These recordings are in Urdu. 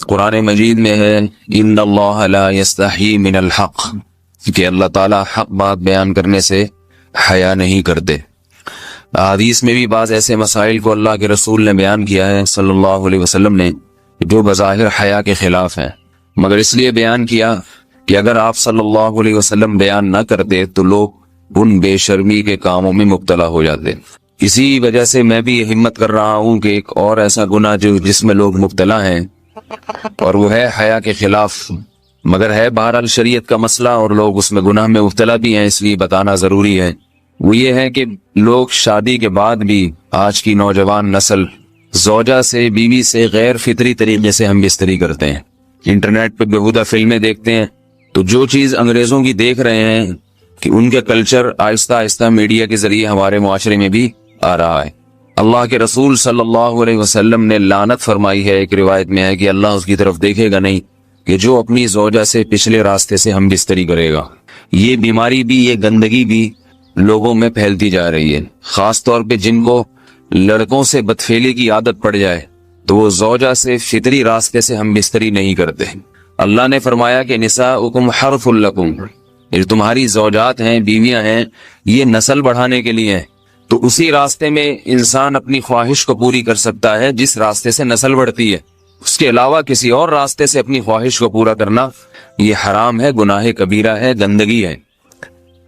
قرآن مجید میں ہے ان اللہ لا یستحی من الحق، کہ اللہ تعالیٰ حق بات بیان کرنے سے حیا نہیں کرتے۔ حدیث میں بھی بعض ایسے مسائل کو اللہ کے رسول نے بیان کیا ہے صلی اللہ علیہ وسلم نے جو بظاہر حیا کے خلاف ہیں، مگر اس لیے بیان کیا کہ اگر آپ صلی اللہ علیہ وسلم بیان نہ کرتے تو لوگ ان بے شرمی کے کاموں میں مبتلا ہو جاتے۔ اسی وجہ سے میں بھی ہمت کر رہا ہوں کہ ایک اور ایسا گناہ جس میں لوگ مبتلا ہیں اور وہ ہے حیا کے خلاف، مگر ہے بہرحال شریعت کا مسئلہ اور لوگ اس میں گناہ میں مبتلا بھی ہیں، اس لیے بتانا ضروری ہے۔ وہ یہ ہے کہ لوگ شادی کے بعد بھی آج کی نوجوان نسل زوجہ سے، بیوی سے غیر فطری طریقے سے ہم بستری کرتے ہیں، انٹرنیٹ پہ بیہودہ فلمیں دیکھتے ہیں، تو جو چیز انگریزوں کی دیکھ رہے ہیں کہ ان کے کلچر آہستہ آہستہ میڈیا کے ذریعے ہمارے معاشرے میں بھی آ رہا ہے۔ اللہ کے رسول صلی اللہ علیہ وسلم نے لعنت فرمائی ہے، ایک روایت میں ہے کہ اللہ اس کی طرف دیکھے گا نہیں کہ جو اپنی زوجہ سے پچھلے راستے سے ہم بستری کرے گا۔ یہ بیماری بھی، یہ گندگی بھی لوگوں میں پھیلتی جا رہی ہے، خاص طور پہ جن کو لڑکوں سے بدفعلی کی عادت پڑ جائے تو وہ زوجہ سے فطری راستے سے ہم بستری نہیں کرتے۔ اللہ نے فرمایا کہ نساؤکم حرث لکم، یہ تمہاری زوجات ہیں، بیویاں ہیں، یہ نسل بڑھانے کے لیے ہیں، تو اسی راستے میں انسان اپنی خواہش کو پوری کر سکتا ہے جس راستے سے نسل بڑھتی ہے۔ اس کے علاوہ کسی اور راستے سے اپنی خواہش کو پورا کرنا یہ حرام ہے، گناہ کبیرہ ہے، گندگی ہے۔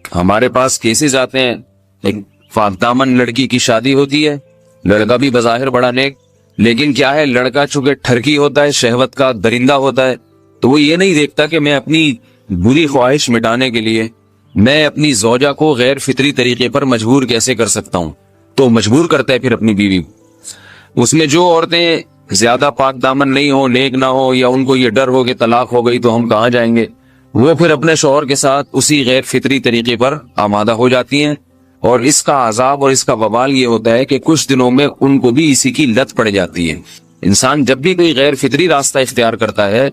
ہمارے پاس کیسز آتے ہیں، ایک پاک دامن لڑکی کی شادی ہوتی ہے، لڑکا بھی بظاہر بڑا نیک، لیکن کیا ہے، لڑکا چونکہ ٹھرکی ہوتا ہے، شہوت کا درندہ ہوتا ہے، تو وہ یہ نہیں دیکھتا کہ میں اپنی بری خواہش مٹانے کے لیے میں اپنی زوجہ کو غیر فطری طریقے پر مجبور کیسے کر سکتا ہوں، تو مجبور کرتا ہے پھر اپنی بیوی کو۔ اس میں جو عورتیں زیادہ پاک دامن نہیں ہو، نیک نہ ہو، یا ان کو یہ ڈر ہو کہ طلاق ہو گئی تو ہم کہاں جائیں گے، وہ پھر اپنے شوہر کے ساتھ اسی غیر فطری طریقے پر آمادہ ہو جاتی ہیں، اور اس کا عذاب اور اس کا وبال یہ ہوتا ہے کہ کچھ دنوں میں ان کو بھی اسی کی لت پڑ جاتی ہے۔ انسان جب بھی کوئی غیر فطری راستہ اختیار کرتا ہے،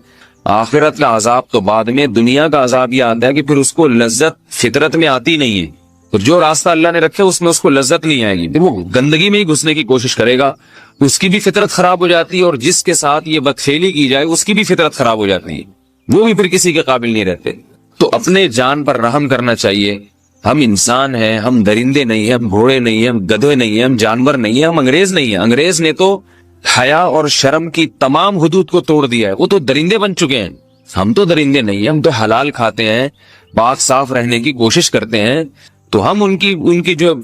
آخرت کا عذاب تو بعد میں، دنیا کا عذاب یہ آتا ہے کہ پھر اس کو لذت فطرت میں آتی نہیں ہے، تو جو راستہ اللہ نے رکھے اس میں اس کو لذت نہیں آئے گی، وہ گندگی میں ہی گھسنے کی کوشش کرے گا، اس کی بھی فطرت خراب ہو جاتی ہے، اور جس کے ساتھ یہ بدفعلی کی جائے اس کی بھی فطرت خراب ہو جاتی ہے، وہ بھی پھر کسی کے قابل نہیں رہتے۔ تو اپنے جان پر رحم کرنا چاہیے۔ ہم انسان ہیں، ہم درندے نہیں ہیں، ہم گھوڑے نہیں ہیں، ہم گدھے نہیں ہیں، ہم جانور نہیں ہیں، ہم انگریز نہیں ہیں۔ انگریز نے تو حیا اور شرم کی تمام حدود کو توڑ دیا ہے، وہ تو درندے بن چکے ہیں۔ ہم تو درندے نہیں ہیں، ہم تو حلال کھاتے ہیں، پاک صاف رہنے کی کوشش کرتے ہیں، تو ہم ان کی جو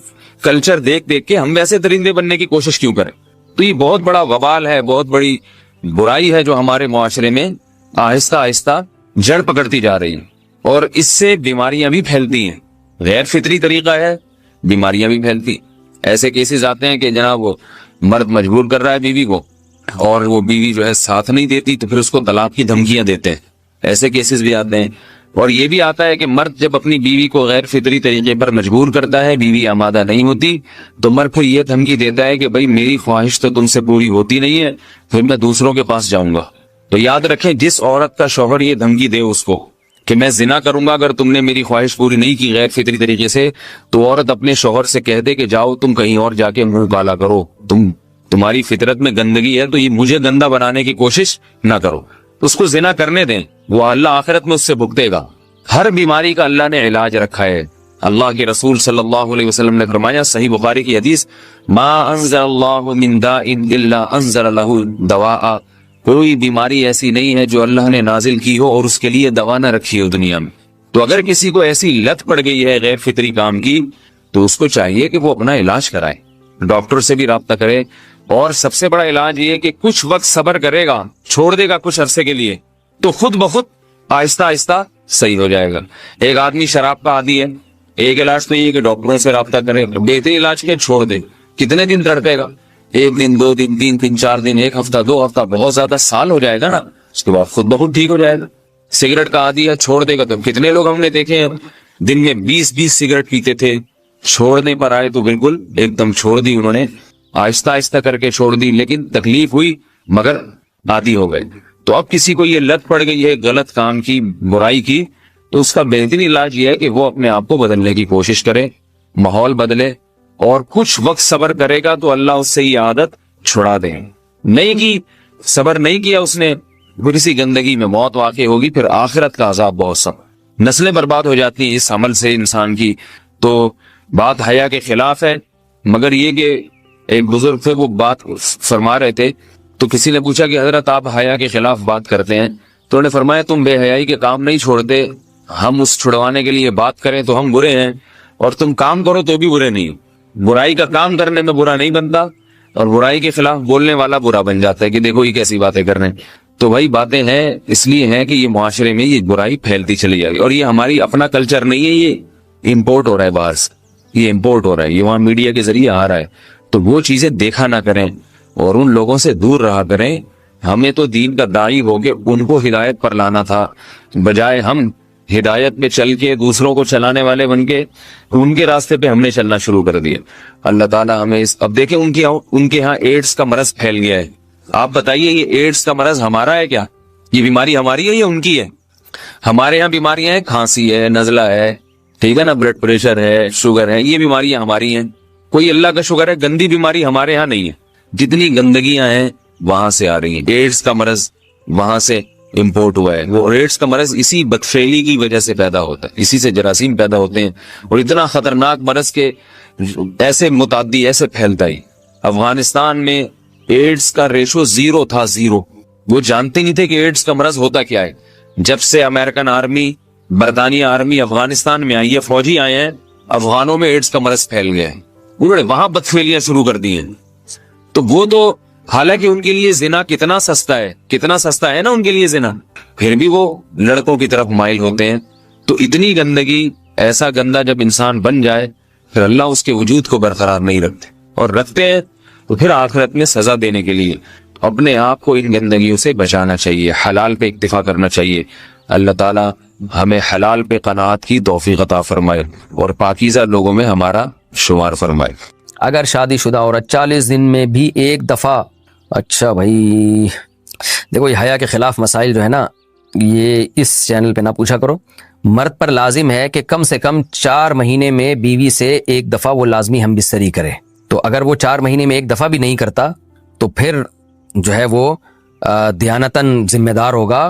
کلچر دیکھ کے ہم ویسے درندے بننے کی کوشش کیوں کریں؟ تو یہ بہت بڑا وبال ہے، بہت بڑی برائی ہے جو ہمارے معاشرے میں آہستہ آہستہ جڑ پکڑتی جا رہی ہے، اور اس سے بیماریاں بھی پھیلتی ہیں۔ غیر فطری طریقہ ہے، بیماریاں بھی پھیلتی۔ ایسے کیسز آتے ہیں کہ جناب وہ مرد مجبور کر رہا ہے بیوی کو، اور وہ بیوی جو ہے ساتھ نہیں دیتی تو پھر اس کو طلاق کی دھمکیاں دیتے ہیں، ایسے کیسز بھی آتے ہیں۔ اور یہ بھی آتا ہے کہ مرد جب اپنی بیوی کو غیر فطری طریقے پر مجبور کرتا ہے، بیوی آمادہ نہیں ہوتی، تو مرد پھر یہ دھمکی دیتا ہے کہ بھائی میری خواہش تو تم سے پوری ہوتی نہیں ہے، پھر میں دوسروں کے پاس جاؤں گا۔ تو یاد رکھیں، جس عورت کا شوہر یہ دھمکی دے اس کو کہ میں زنا کروں گا اگر تم نے میری خواہش پوری نہیں کی غیر فطری طریقے سے، تو عورت اپنے شوہر سے کہہ دے کہ جاؤ تم کہیں اور جا کے منہ کالا کرو، تمہاری فطرت میں گندگی ہے تو یہ مجھے گندا بنانے کی کوشش نہ کرو، اس کو زنا کرنے دیں، وہ اللہ آخرت میں اس سے بھگتے گا۔ ہر بیماری کا اللہ نے علاج رکھا ہے۔ اللہ کے رسول صلی اللہ علیہ وسلم نے فرمایا، صحیح بخاری کی حدیث، ما انزل اللہ من داء الا انزل له دواء، کوئی بیماری ایسی نہیں ہے جو اللہ نے نازل کی ہو اور اس کے لیے دوا نہ رکھی ہو دنیا میں۔ تو اگر کسی کو ایسی لت پڑ گئی ہے غیر فطری کام کی، تو اس کو چاہیے کہ وہ اپنا علاج کرائے، ڈاکٹر سے بھی رابطہ کرے، اور سب سے بڑا علاج یہ کہ کچھ وقت صبر کرے گا، چھوڑ دے گا کچھ عرصے کے لیے، تو خود بخود آہستہ آہستہ صحیح ہو جائے گا۔ ایک آدمی شراب کا عادی ہے، ایک علاج تو یہ کہ ڈاکٹروں سے رابطہ کرے، بہترین علاج کے چھوڑ دے، کتنے دن تڑپے گا؟ ایک دن، دو دن، تین دن، چار دن، ایک ہفتہ، دو ہفتہ، بہت زیادہ سال ہو جائے گا نا، اس کے بعد خود بخود ٹھیک ہو جائے گا۔ سگریٹ کا عادی ہے، چھوڑ دے گا، تو کتنے لوگ ہم نے دیکھے ہیں دن میں 20 سگریٹ پیتے تھے، چھوڑنے پر آئے تو بالکل ایک دم چھوڑ دی انہوں نے، آہستہ آہستہ کر کے چھوڑ دی، لیکن تکلیف ہوئی مگر عادی ہو گئے۔ تو اب کسی کو یہ لت پڑ گئی ہے غلط کام کی، برائی کی، تو اس کا بہترین علاج یہ ہے کہ وہ اپنے آپ کو بدلنے کی کوشش کرے، ماحول بدلے، اور کچھ وقت صبر کرے گا تو اللہ اس سے یہ عادت چھڑا دے۔ نہیں کی، صبر نہیں کیا اس نے، پھر اسی گندگی میں موت واقع ہوگی، پھر آخرت کا عذاب بہت سخت، نسلیں برباد ہو جاتی ہیں اس عمل سے انسان کی۔ تو بات حیا کے خلاف ہے، مگر یہ کہ ایک بزرگ تھے وہ بات فرما رہے تھے، تو کسی نے پوچھا کہ حضرت آپ حیا کے خلاف بات کرتے ہیں، تو انہوں نے فرمایا تم بے حیائی کے کام نہیں چھوڑتے، ہم اس چھڑوانے کے لیے بات کریں تو ہم برے ہیں، اور تم کام کرو تو بھی برے نہیں ہو۔ برائی کا کام کرنے میں برا نہیں بنتا، اور برائی کے خلاف بولنے والا برا بن جاتا ہے کہ دیکھو یہ کیسی باتیں کر رہے ہیں۔ تو بھائی باتیں ہیں اس لیے ہیں کہ یہ معاشرے میں یہ برائی پھیلتی چلی جائے گی، اور یہ ہماری اپنا کلچر نہیں ہے، یہ امپورٹ ہو رہا ہے باہر سے، یہ امپورٹ ہو رہا ہے، یہ وہاں میڈیا کے ذریعے آ رہا ہے۔ تو وہ چیزیں دیکھا نہ کریں اور ان لوگوں سے دور رہا کریں۔ ہمیں تو دین کا داعی ہو کے ان کو ہدایت پر لانا تھا، بجائے ہم ہدایت پہ چل کے دوسروں کو چلانے والے بن کے ان کے راستے پہ ہم نے چلنا شروع کر دیا۔ اللہ تعالیٰ ہمیں اب دیکھیں ان کے ہاں ایڈز کا مرض پھیل گیا ہے۔ آپ بتائیے یہ ایڈز کا مرض ہمارا ہے کیا؟ یہ بیماری ہماری ہے یا ان کی ہے؟ ہمارے یہاں بیماریاں ہیں، کھانسی ہے، نزلہ ہے، ٹھیک ہے نا، بلڈ پریشر ہے، شوگر ہے، یہ بیماریاں ہماری ہیں۔ کوئی اللہ کا شکر ہے گندی بیماری ہمارے یہاں نہیں ہے۔ جتنی گندگیاں ہیں وہاں سے آ رہی ہیں، ایڈز کا مرض وہاں سے امپورٹ ہوا ہے۔ وہ ایڈز کا مرض اسی بدفعلی کی وجہ سے پیدا ہوتا ہے، اسی سے جراثیم پیدا ہوتے ہیں، اور اتنا خطرناک مرض کے ایسے متعدی ایسے پھیلتا ہے۔ افغانستان میں ایڈز کا ریشو 0 تھا، 0۔ وہ جانتے نہیں تھے کہ ایڈز کا مرض ہوتا کیا ہے۔ جب سے امریکن آرمی، برطانیہ آرمی افغانستان میں آئی ہے، فوجی آئے ہیں، افغانوں میں ایڈز کا مرض پھیل گیا ہے، انہوں نے وہاں بدفعلیاں شروع کر دی ہیں۔ تو وہ تو حالانکہ ان کے لیے زنا کتنا سستا ہے، کتنا سستا ہے نا ان کے لیے زنا، پھر بھی وہ لڑکوں کی طرف مائل ہوتے ہیں۔ تو اتنی گندگی، ایسا گندا جب انسان بن جائے پھر اللہ اس کے وجود کو برقرار نہیں رکھتے، اور رکھتے ہیں تو پھر آخرت میں سزا دینے کے لیے اپنے آپ کو ان گندگیوں سے بچانا چاہیے، حلال پہ اکتفا کرنا چاہیے۔ اللہ تعالیٰ ہمیں حلال پہ قناعت کی توفیق عطا فرمائے اور پاکیزہ لوگوں میں ہمارا شمار فرمائے۔ اگر شادی شدہ عورت 40 دن میں بھی ایک دفعہ، اچھا بھائی دیکھو یہ حیا کے خلاف مسائل جو ہے نا، یہ اس چینل پہ نہ پوچھا کرو۔ مرد پر لازم ہے کہ کم سے کم 4 مہینے میں بیوی سے ایک دفعہ وہ لازمی ہم بستری کرے۔ تو اگر وہ 4 مہینے میں ایک دفعہ بھی نہیں کرتا تو پھر جو ہے وہ دیانتاً ذمہ دار ہوگا،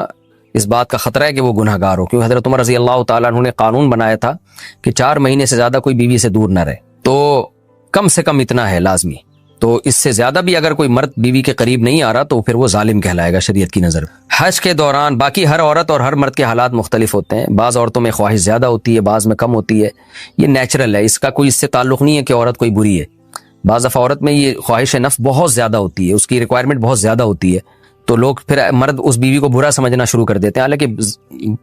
اس بات کا خطرہ ہے کہ وہ گناہ گار ہو، کیونکہ حضرت عمر رضی اللہ تعالیٰ عنہ نے قانون بنایا تھا کہ 4 مہینے سے زیادہ کوئی بیوی سے دور نہ رہے، تو کم سے کم اتنا ہے لازمی۔ تو اس سے زیادہ بھی اگر کوئی مرد بیوی کے قریب نہیں آ رہا تو پھر وہ ظالم کہلائے گا شریعت کی نظر۔ حج کے دوران، باقی ہر عورت اور ہر مرد کے حالات مختلف ہوتے ہیں، بعض عورتوں میں خواہش زیادہ ہوتی ہے، بعض میں کم ہوتی ہے، یہ نیچرل ہے، اس کا کوئی اس سے تعلق نہیں ہے کہ عورت کوئی بری ہے۔ بعض دفعہ عورت میں یہ خواہش نفس بہت زیادہ ہوتی ہے، اس کی ریکوائرمنٹ بہت زیادہ ہوتی ہے، تو لوگ پھر مرد اس بیوی کو برا سمجھنا شروع کر دیتے ہیں، حالانکہ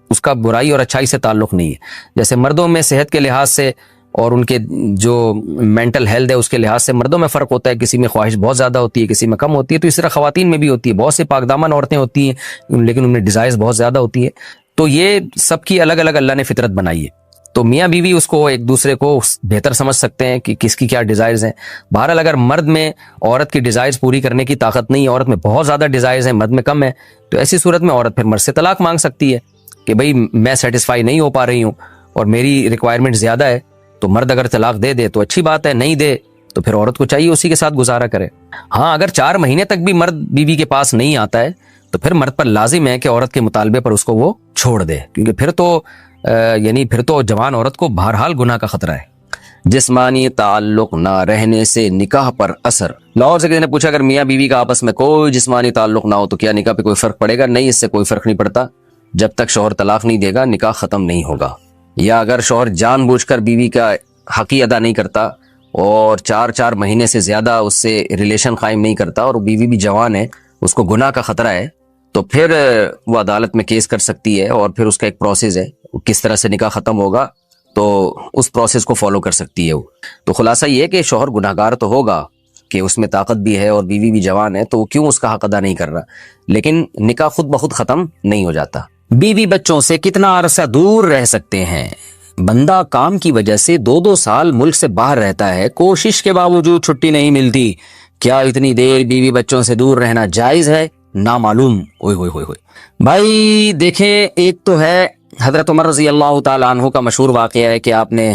اس کا برائی اور اچھائی سے تعلق نہیں ہے۔ جیسے مردوں میں صحت کے لحاظ سے اور ان کے جو مینٹل ہیلتھ ہے اس کے لحاظ سے مردوں میں فرق ہوتا ہے، کسی میں خواہش بہت زیادہ ہوتی ہے، کسی میں کم ہوتی ہے، تو اس طرح خواتین میں بھی ہوتی ہے۔ بہت سے پاک دامن عورتیں ہوتی ہیں لیکن ان میں ڈیزائرز بہت زیادہ ہوتی ہے، تو یہ سب کی الگ الگ اللہ نے فطرت بنائی ہے، تو میاں بیوی اس کو ایک دوسرے کو بہتر سمجھ سکتے ہیں کہ کس کی کیا ڈیزائرز ہیں۔ بہرحال اگر مرد میں عورت کی ڈیزائرز پوری کرنے کی طاقت نہیں ہے، عورت میں بہت زیادہ ڈیزائرز ہیں، مرد میں کم ہے، تو ایسی صورت میں عورت پھر مرد سے طلاق مانگ سکتی ہے کہ بھئی میں سیٹسفائی نہیں ہو پا رہی ہوں اور میری ریکوائرمنٹ زیادہ ہے۔ تو مرد اگر طلاق دے دے تو اچھی بات ہے، نہیں دے تو پھر عورت کو چاہیے اسی کے ساتھ گزارا کرے۔ ہاں اگر 4 مہینے تک بھی مرد بیوی کے پاس نہیں آتا ہے تو پھر مرد پر لازم ہے کہ عورت کے مطالبے پر اس کو وہ چھوڑ دے، کیونکہ پھر تو جوان عورت کو بہرحال گناہ کا خطرہ ہے۔ جسمانی تعلق نہ رہنے سے نکاح پر اثر۔ لاہور سے کسی نے پوچھا اگر میاں بیوی کا آپس میں کوئی جسمانی تعلق نہ ہو تو کیا نکاح پہ کوئی فرق پڑے گا؟ نہیں، اس سے کوئی فرق نہیں پڑتا، جب تک شوہر طلاق نہیں دے گا نکاح ختم نہیں ہوگا۔ یا اگر شوہر جان بوجھ کر بیوی کا حق ہی ادا نہیں کرتا اور 4 مہینے سے زیادہ اس سے ریلیشن قائم نہیں کرتا اور بیوی بھی جوان ہے، اس کو گناہ کا خطرہ ہے، تو پھر وہ عدالت میں کیس کر سکتی ہے، اور پھر اس کا ایک پروسیس ہے، کس طرح سے نکاح ختم ہوگا تو اس پروسیس کو فالو کر سکتی ہے وہ۔ تو خلاصہ یہ ہے کہ شوہر گناہ گار تو ہوگا کہ اس میں طاقت بھی ہے اور بیوی بھی جوان ہے، تو وہ کیوں اس کا حق ادا نہیں کر رہا، لیکن نکاح خود بخود ختم نہیں ہو جاتا۔ بیوی بچوں سے کتنا عرصہ دور رہ سکتے ہیں؟ بندہ کام کی وجہ سے 2 سال ملک سے باہر رہتا ہے، کوشش کے باوجود چھٹی نہیں ملتی، کیا اتنی دیر بیوی بچوں سے دور رہنا جائز ہے؟ نامعلوم۔ بھائی دیکھیں، ایک تو ہے حضرت عمر رضی اللہ تعالیٰ عنہ کا مشہور واقعہ ہے کہ آپ نے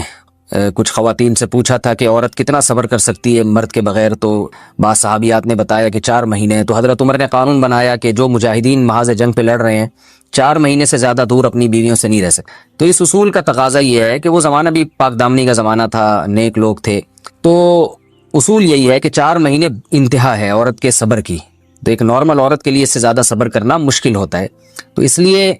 کچھ خواتین سے پوچھا تھا کہ عورت کتنا صبر کر سکتی ہے مرد کے بغیر، تو بعض صحابیات نے بتایا کہ 4 مہینے. تو حضرت عمر نے قانون بنایا کہ جو مجاہدین محاذ جنگ پہ لڑ رہے ہیں 4 مہینے سے زیادہ دور اپنی بیویوں سے نہیں رہ سکتے. تو اس اصول کا تقاضا یہ ہے کہ وہ زمانہ بھی پاک دامنی کا زمانہ تھا، نیک لوگ تھے، تو اصول یہی ہے کہ 4 مہینے انتہا ہے عورت کے صبر کی. تو ایک نارمل عورت کے لیے اس سے زیادہ صبر کرنا مشکل ہوتا ہے، تو اس لیے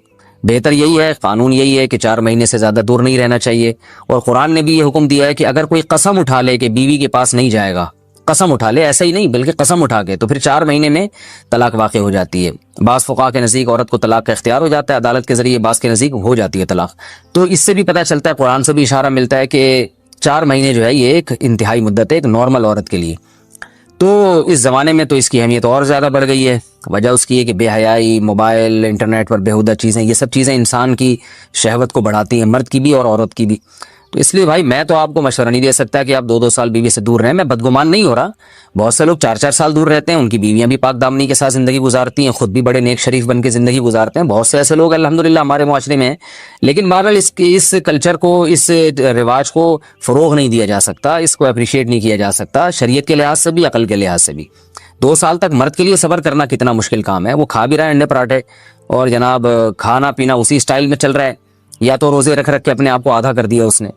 بہتر یہی ہے، قانون یہی ہے کہ 4 مہینے سے زیادہ دور نہیں رہنا چاہیے. اور قرآن نے بھی یہ حکم دیا ہے کہ اگر کوئی قسم اٹھا لے کہ بیوی کے پاس نہیں جائے گا، قسم اٹھا لے، ایسا ہی نہیں بلکہ قسم اٹھا کے، تو پھر 4 مہینے میں طلاق واقع ہو جاتی ہے. بعض فقہا کے نزدیک عورت کو طلاق کا اختیار ہو جاتا ہے عدالت کے ذریعے، بعض کے نزدیک ہو جاتی ہے طلاق. تو اس سے بھی پتہ چلتا ہے، قرآن سے بھی اشارہ ملتا ہے کہ 4 مہینے جو ہے یہ ایک انتہائی مدت ہے ایک نارمل عورت کے لیے. تو اس زمانے میں تو اس کی اہمیت اور زیادہ بڑھ گئی ہے. وجہ اس کی ہے کہ بے حیائی، موبائل، انٹرنیٹ پر بیہودہ چیزیں، یہ سب چیزیں انسان کی شہوت کو بڑھاتی ہیں، مرد کی بھی اور عورت کی بھی. تو اس لیے بھائی میں تو آپ کو مشورہ نہیں دے سکتا کہ آپ 2-2 سال بیوی سے دور رہیں. میں بدگمان نہیں ہو رہا، بہت سے لوگ 4-4 سال دور رہتے ہیں، ان کی بیویاں بھی پاک دامنی کے ساتھ زندگی گزارتی ہیں، خود بھی بڑے نیک شریف بن کے زندگی گزارتے ہیں. بہت سے ایسے لوگ الحمدللہ ہمارے معاشرے میں ہیں. لیکن بہرحال اس کلچر کو، اس رواج کو فروغ نہیں دیا جا سکتا، اس کو اپریشیٹ نہیں کیا جا سکتا شریعت کے لحاظ سے بھی، عقل کے لحاظ سے بھی. 2 سال تک مرد کے لیے صبر کرنا کتنا مشکل کام ہے. وہ کھا بھی رہا ہے انڈے پراٹھے اور جناب کھانا پینا اسی سٹائل میں چل رہا ہے، یا تو روزے رکھ کے اپنے آپ کو آدھا کر دیا اس نے.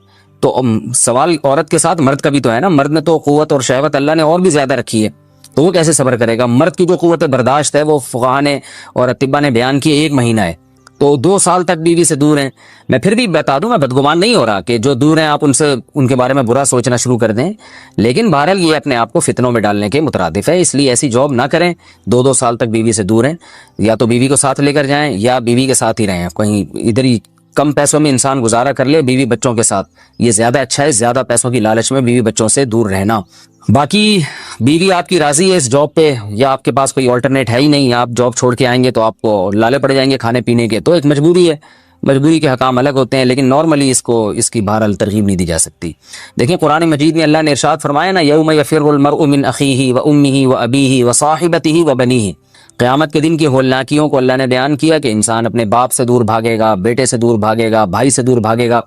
تو سوال عورت کے ساتھ مرد کا بھی تو ہے نا. مرد نے تو قوت اور شہوت اللہ نے اور بھی زیادہ رکھی ہے، تو وہ کیسے صبر کرے گا؟ مرد کی جو قوت برداشت ہے وہ فقہا نے اور اطباء نے بیان کی 1 مہینہ ہے. تو 2 سال تک بیوی سے دور ہیں. میں پھر بھی بتا دوں، میں بدگمان نہیں ہو رہا کہ جو دور ہیں آپ ان کے بارے میں برا سوچنا شروع کر دیں، لیکن بہرحال یہ اپنے آپ کو فتنوں میں ڈالنے کے مترادف ہے. اس لیے ایسی جاب نہ کریں. 2-2 سال تک بیوی سے دور ہیں، یا تو بیوی کو ساتھ لے کر جائیں یا بیوی کے ساتھ ہی رہیں. کہیں ادھر ہی کم پیسوں میں انسان گزارا کر لے بیوی بچوں کے ساتھ، یہ زیادہ اچھا ہے زیادہ پیسوں کی لالچ میں بیوی بچوں سے دور رہنا. باقی بیوی آپ کی راضی ہے اس جاب پہ، یا آپ کے پاس کوئی آلٹرنیٹ ہے ہی نہیں، آپ جاب چھوڑ کے آئیں گے تو آپ کو لالے پڑ جائیں گے کھانے پینے کے، تو ایک مجبوری ہے. مجبوری کے حکام الگ ہوتے ہیں، لیکن نارملی اس کی بہرحال ترغیب نہیں دی جا سکتی. دیکھیں قرآن مجید میں اللہ نے ارشاد فرمایا نا، یوم یفر المرء من اخیہ وامہ وابیہ وصاحبتہ وبنیہ. قیامت کے دن کی ہولناکیوں کو اللہ نے بیان کیا کہ انسان اپنے باپ سے دور بھاگے گا، بیٹے سے دور بھاگے گا، بھائی سے دور بھاگے گا.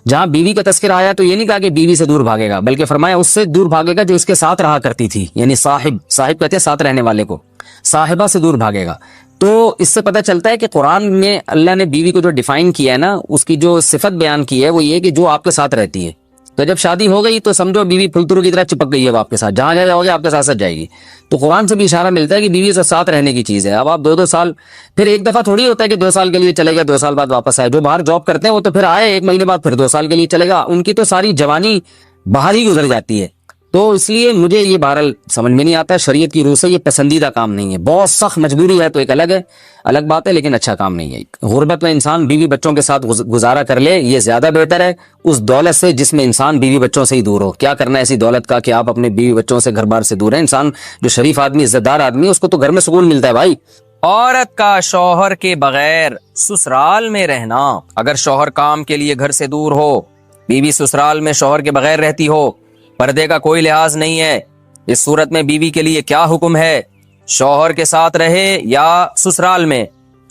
جہاں بیوی کا تذکرہ آیا تو یہ نہیں کہا کہ بیوی سے دور بھاگے گا، بلکہ فرمایا اس سے دور بھاگے گا جو اس کے ساتھ رہا کرتی تھی، یعنی صاحب کہتے ہیں ساتھ رہنے والے کو، صاحبہ سے دور بھاگے گا. تو اس سے پتہ چلتا ہے کہ قرآن میں اللہ نے بیوی کو جو ڈیفائن کیا ہے نا، اس کی جو صفت بیان کی ہے وہ یہ کہ جو آپ کے ساتھ رہتی ہے. تو جب شادی ہو گئی تو سمجھو بیوی پھلترو کی طرح چپک گئی ہے آپ کے ساتھ، جہاں جاؤ گے آپ کے ساتھ جائے گی. تو قرآن سے بھی اشارہ ملتا ہے کہ بیوی سے ساتھ رہنے کی چیز ہے. اب آپ 2-2 سال، پھر ایک دفعہ تھوڑی ہوتا ہے کہ 2 سال کے لیے چلے گا 2 سال بعد واپس آئے. جو باہر جاب کرتے ہیں وہ تو پھر آئے 1 مہینے بعد پھر 2 سال کے لیے چلے گا، ان کی تو ساری جوانی باہر ہی گزر جاتی ہے. تو اس لیے مجھے یہ بہرحال سمجھ میں نہیں آتا ہے، شریعت کی روح سے یہ پسندیدہ کام نہیں ہے. بہت سخت مجبوری ہے تو ایک الگ بات ہے، لیکن اچھا کام نہیں ہے. غربت میں انسان بیوی بچوں کے ساتھ گزارا کر لے، یہ زیادہ بہتر ہے اس دولت سے جس میں انسان بیوی بچوں سے ہی دور ہو. کیا کرنا ہے ایسی دولت کا کہ آپ اپنے بیوی بچوں سے گھر بار سے دور ہیں؟ انسان جو شریف آدمی، عزت دار آدمی ہے، اس کو تو گھر میں سکون ملتا ہے بھائی. عورت کا شوہر کے بغیر سسرال میں رہنا. اگر شوہر کام کے لیے گھر سے دور ہو، بیوی سسرال میں شوہر کے بغیر رہتی ہو، پردے کا کوئی لحاظ نہیں ہے، اس صورت میں بیوی کے لیے کیا حکم ہے؟ شوہر کے ساتھ رہے یا سسرال میں؟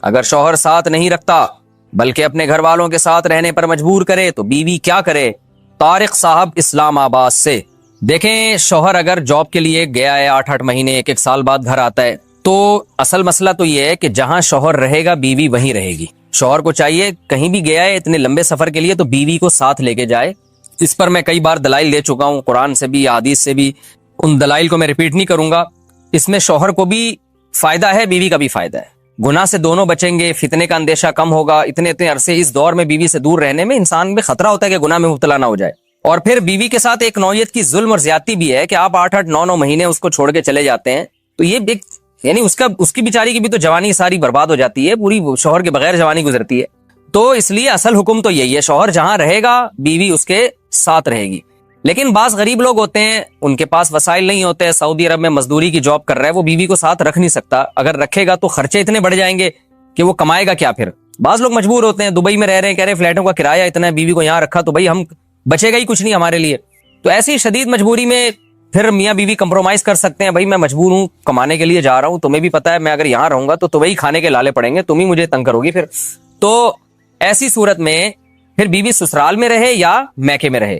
اگر شوہر ساتھ نہیں رکھتا بلکہ اپنے گھر والوں کے ساتھ رہنے پر مجبور کرے تو بیوی کیا کرے؟ طارق صاحب اسلام آباد سے. دیکھیں شوہر اگر جاب کے لیے گیا ہے 8-8 مہینے 1-1 سال بعد گھر آتا ہے، تو اصل مسئلہ تو یہ ہے کہ جہاں شوہر رہے گا بیوی وہیں رہے گی. شوہر کو چاہیے کہیں بھی گیا ہے اتنے لمبے سفر کے لیے تو بیوی کو ساتھ لے کے جائے. اس پر میں کئی بار دلائل دے چکا ہوں، قرآن سے بھی حدیث سے بھی، ان دلائل کو میں ریپیٹ نہیں کروں گا. اس میں شوہر کو بھی فائدہ ہے، بیوی کا بھی فائدہ ہے. گناہ سے دونوں بچیں گے، فتنے کا اندیشہ کم ہوگا. اتنے عرصے اس دور میں بیوی سے دور رہنے میں انسان میں خطرہ ہوتا ہے کہ گناہ میں مبتلا نہ ہو جائے. اور پھر بیوی کے ساتھ ایک نوعیت کی ظلم اور زیادتی بھی ہے کہ آپ 8-8 9-9 مہینے اس کو چھوڑ کے چلے جاتے ہیں، تو یہ یعنی اس کی بیچاری کی بھی تو جوانی ساری برباد ہو جاتی ہے، پوری شوہر کے بغیر جوانی گزرتی ہے. تو اس لیے اصل حکم تو یہی ہے، شوہر جہاں رہے گا بیوی اس کے ساتھ رہے گی. لیکن بعض غریب لوگ ہوتے ہیں، ان کے پاس وسائل نہیں ہوتے، سعودی عرب میں مزدوری کی جاب کر رہا ہے، وہ بیوی کو ساتھ رکھ نہیں سکتا. اگر رکھے گا تو خرچے اتنے بڑھ جائیں گے کہ وہ کمائے گا کیا پھر. بعض لوگ مجبور ہوتے ہیں، دبئی میں رہ رہے ہیں، کہہ رہے فلیٹوں کا کرایہ اتنا ہے، بیوی کو یہاں رکھا تو بھائی ہم بچے گا ہی کچھ نہیں ہمارے لیے. تو ایسی شدید مجبوری میں پھر میاں بیوی کمپرومائز کر سکتے ہیں، بھائی میں مجبور ہوں، کمانے کے لیے جا رہا ہوں، تمہیں بھی پتا ہے میں اگر یہاں رہوں گا تو وہی کھانے کے لالے پڑیں گے، تم ہی مجھے تنگ کرو گی پھر. تو ایسی صورت میں پھر بیوی سسرال میں رہے یا میکے میں رہے.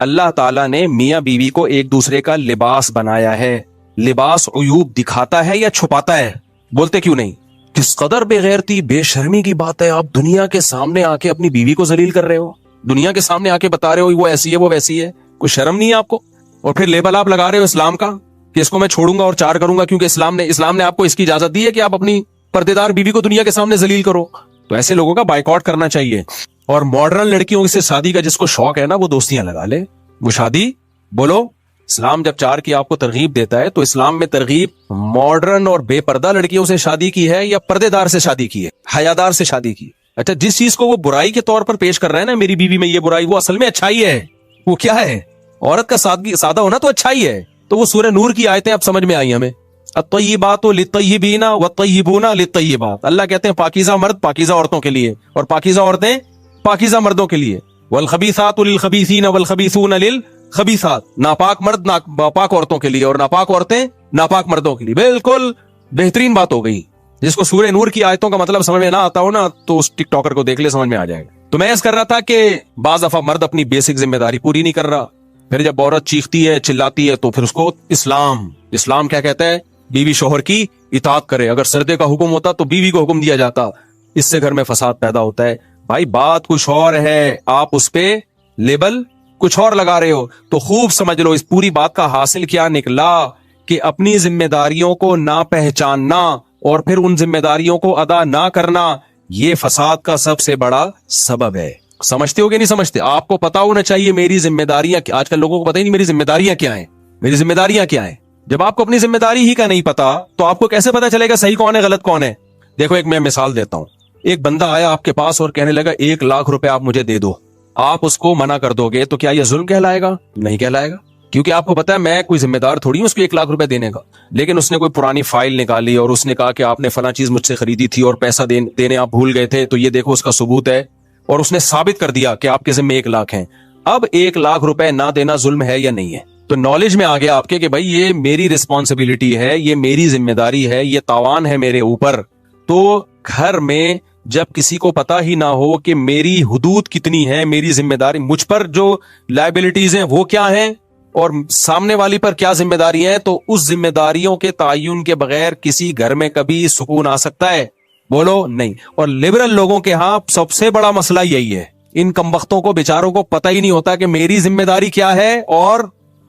اللہ تعالیٰ نے میاں بیوی کو ایک دوسرے کا لباس بنایا ہے. لباس عیوب دکھاتا ہے یا چھپاتا ہے؟ بولتے کیوں نہیں؟ کس قدر بے غیرتی بے شرمی کی بات ہے. آپ دنیا کے سامنے آ کے اپنی بیوی کو ذلیل کر رہے ہو, دنیا کے سامنے آ کے بتا رہے ہو وہ ایسی ہے وہ ویسی ہے. کوئی شرم نہیں ہے آپ کو؟ اور پھر لیبل آپ لگا رہے ہو اسلام کا کہ اس کو میں چھوڑوں گا اور 4 کروں گا کیونکہ اسلام نے آپ کو اس کی اجازت دی ہے کہ آپ اپنی پردے دار بیوی کو دنیا کے سامنے ذلیل کرو. تو ایسے لوگوں کا بائیکاٹ کرنا چاہیے. اور ماڈرن لڑکیوں سے شادی کا جس کو شوق ہے نا وہ دوستیاں لگا لے, وہ شادی بولو. اسلام جب 4 کی آپ کو ترغیب دیتا ہے تو اسلام میں ترغیب ماڈرن اور بے پردہ لڑکیوں سے شادی کی ہے یا پردے دار سے شادی کی ہے, حیادار سے شادی کی؟ اچھا, جس چیز کو وہ برائی کے طور پر پیش کر رہے ہیں نا میری بیوی میں یہ برائی, وہ اصل میں اچھائی ہے. وہ کیا ہے؟ عورت کا سادہ ہونا تو اچھائی ہے. تو وہ سورہ نور کی آیتیں اب سمجھ میں آئی ہمیں. الطیبات للطیبین والطیبون للطیبات. اللہ کہتے ہیں پاکیزہ مرد پاکیزہ عورتوں کے لیے اور پاکیزہ عورتیں پاکیزہ مردوں کے لیے. والخبیثات للخبیثین والخبیثون للخبیثات. ناپاک مرد ناپاک عورتوں کے لیے اور ناپاک عورتیں ناپاک مردوں کے لیے. بالکل بہترین بات ہو گئی. جس کو سورہ نور کی آیتوں کا مطلب سمجھ میں نہ آتا ہو نا تو اس ٹک ٹاکر کو دیکھ لے, سمجھ میں آ جائے گا. تو میں ایسا کر رہا تھا کہ بعض دفعہ مرد اپنی بیسک ذمہ داری پوری نہیں کر رہا, پھر جب عورت چیختی ہے چلاتی ہے تو پھر اس کو اسلام کیا کہتا ہے؟ بیوی شوہر کی اطاعت کرے. اگر سردے کا حکم ہوتا تو بیوی کو حکم دیا جاتا. اس سے گھر میں فساد پیدا ہوتا ہے. بھائی بات کچھ اور ہے, آپ اس پہ لیبل کچھ اور لگا رہے ہو. تو خوب سمجھ لو اس پوری بات کا حاصل کیا نکلا کہ اپنی ذمہ داریوں کو نہ پہچاننا اور پھر ان ذمہ داریوں کو ادا نہ کرنا, یہ فساد کا سب سے بڑا سبب ہے. سمجھتے ہو کہ نہیں سمجھتے؟ آپ کو پتا ہونا چاہیے میری ذمہ داریاں. آج کل لوگوں کو پتہ ہی نہیں میری ذمہ داریاں کیا ہیں, میری ذمہ داریاں کیا ہیں. جب آپ کو اپنی ذمہ داری ہی کا نہیں پتا تو آپ کو کیسے پتا چلے گا صحیح کون ہے غلط کون ہے؟ دیکھو ایک میں مثال دیتا ہوں. ایک بندہ آیا آپ کے پاس اور کہنے لگا 1 لاکھ روپے آپ مجھے دے دو. آپ اس کو منع کر دو گے تو کیا یہ ظلم کہلائے گا؟ نہیں کہلائے گا, کیونکہ آپ کو پتا ہے میں کوئی ذمہ دار تھوڑی ہوں اس کو 1 لاکھ روپے دینے کا. لیکن اس نے کوئی پرانی فائل نکالی اور اس نے کہا کہ آپ نے فلاں چیز مجھ سے خریدی تھی اور پیسہ دینے آپ بھول گئے تھے, تو یہ دیکھو اس کا ثبوت ہے, اور اس نے ثابت کر دیا کہ آپ کے ذمہ 1 لاکھ ہیں. اب 1 لاکھ روپے نہ دینا ظلم ہے یا نہیں ہے؟ تو نالج میں آ گیا آپ کے کہ بھائی یہ میری رسپانسبلٹی ہے, یہ میری ذمہ داری ہے, یہ تاوان ہے میرے اوپر. تو گھر میں جب کسی کو پتا ہی نہ ہو کہ میری حدود کتنی ہے, میری ذمہ داری, مجھ پر جو لائبلٹیز ہیں وہ کیا ہیں اور سامنے والی پر کیا ذمہ داری ہے, تو اس ذمہ داریوں کے تعین کے بغیر کسی گھر میں کبھی سکون آ سکتا ہے؟ بولو نہیں. اور لبرل لوگوں کے ہاں سب سے بڑا مسئلہ یہی ہے, ان کمبختوں کو بیچاروں کو پتہ ہی نہیں ہوتا کہ میری ذمہ داری کیا ہے اور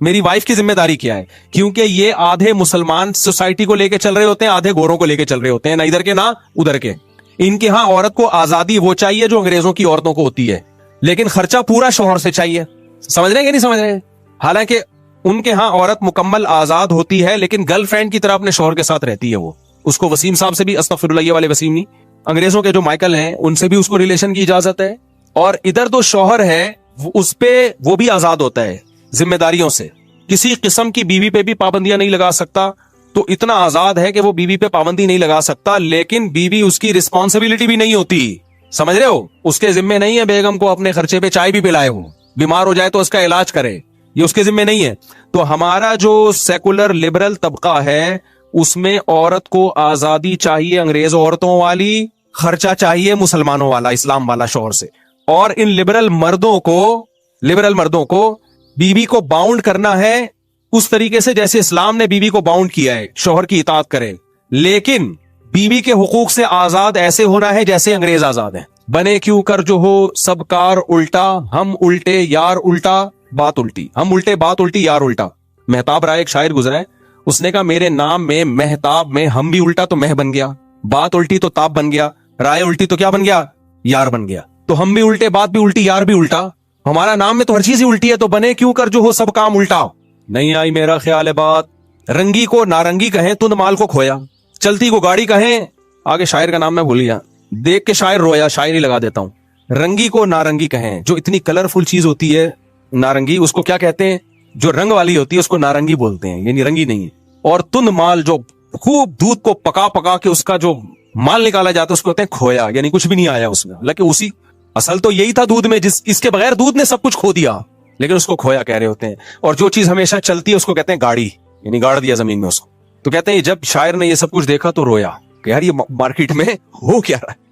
میری وائف کی ذمہ داری کیا ہے. کیونکہ یہ آدھے مسلمان سوسائٹی کو لے کے چل رہے ہوتے ہیں, آدھے گوروں کو لے کے چل رہے ہوتے ہیں, نہ ادھر کے نہ ادھر کے. ان کے ہاں عورت کو آزادی وہ چاہیے جو انگریزوں کی عورتوں کو ہوتی ہے, لیکن خرچہ پورا شوہر سے چاہیے. سمجھ رہے ہیں کہ نہیں سمجھ رہے؟ حالانکہ ان کے ہاں عورت مکمل آزاد ہوتی ہے لیکن گرل فرینڈ کی طرح اپنے شوہر کے ساتھ رہتی ہے. وہ اس کو وسیم صاحب سے بھی, استغفر اللہ والے وسیم نہیں, انگریزوں کے جو مائیکل ہیں ان سے بھی اس کو ریلیشن کی اجازت ہے. اور ادھر تو شوہر ہے اس پہ وہ بھی آزاد ہوتا ہے ذمہ داریوں سے, کسی قسم کی بیوی پہ بھی پابندیاں نہیں لگا سکتا. تو اتنا آزاد ہے کہ وہ بیوی پہ پابندی نہیں لگا سکتا, لیکن بیوی اس کی رسپانسبلٹی بھی نہیں ہوتی. سمجھ رہے ہو؟ اس کے ذمہ نہیں ہے بیگم کو اپنے خرچے پہ چائے بھی پلائے, وہ بیمار ہو جائے تو اس کا علاج کرے, یہ اس کے ذمہ نہیں ہے. تو ہمارا جو سیکولر لبرل طبقہ ہے اس میں عورت کو آزادی چاہیے انگریز عورتوں والی, خرچہ چاہیے مسلمانوں والا, اسلام والا شوہر سے. اور ان لبرل مردوں کو بیوی کو باؤنڈ کرنا ہے اس طریقے سے جیسے اسلام نے بیوی کو باؤنڈ کیا ہے, شوہر کی اطاعت کرے. لیکن بیوی کے حقوق سے آزاد ایسے ہونا ہے جیسے انگریز آزاد ہیں. بنے کیوں کر جو ہو سب کار الٹا, ہم الٹے یار الٹا بات الٹی, ہم الٹے بات الٹی یار الٹا. مہتاب رائے ایک شاعر گزرا ہے, اس نے کہا میرے نام میں مہتاب میں ہم بھی الٹا تو مہ بن گیا, بات الٹی تو تاب بن گیا, رائے الٹی تو کیا بن گیا؟ یار بن گیا. تو ہم بھی الٹے, بات بھی الٹی, یار بھی الٹا. ہمارا نام میں تو ہر چیز ہی الٹی ہے, تو بنے کیوں کر جو ہو سب کام الٹا. نہیں آئی میرا خیال ہے بات. رنگی کو نارنگی کہیں, تند مال کو کھویا. چلتی کو گاڑی کہیں, آگے شاعر کا نام میں بھول گیا, دیکھ کے شاعر رویا, شاعری لگا دیتا ہوں. رنگی کو نارنگی کہیں, جو اتنی کلرفل چیز ہوتی ہے نارنگی, اس کو کیا کہتے ہیں؟ جو رنگ والی ہوتی ہے اس کو نارنگی بولتے ہیں, یعنی رنگی نہیں ہے. اور تند مال, جو خوب دودھ کو پکا پکا کے اس کا جو مال نکالا جاتا ہے اس کو کہتے ہیں کھویا, یعنی کچھ بھی نہیں آیا اس میں. حالانکہ اسی اصل تو یہی تھا دودھ میں, اس کے بغیر دودھ نے سب کچھ کھو دیا, لیکن اس کو کھویا کہہ رہے ہوتے ہیں. اور جو چیز ہمیشہ چلتی ہے اس کو کہتے ہیں گاڑی, یعنی گاڑ دیا زمین میں اس کو. تو کہتے ہیں جب شاعر نے یہ سب کچھ دیکھا تو رویا کہ یار یہ مارکیٹ میں ہو کیا رہا ہے.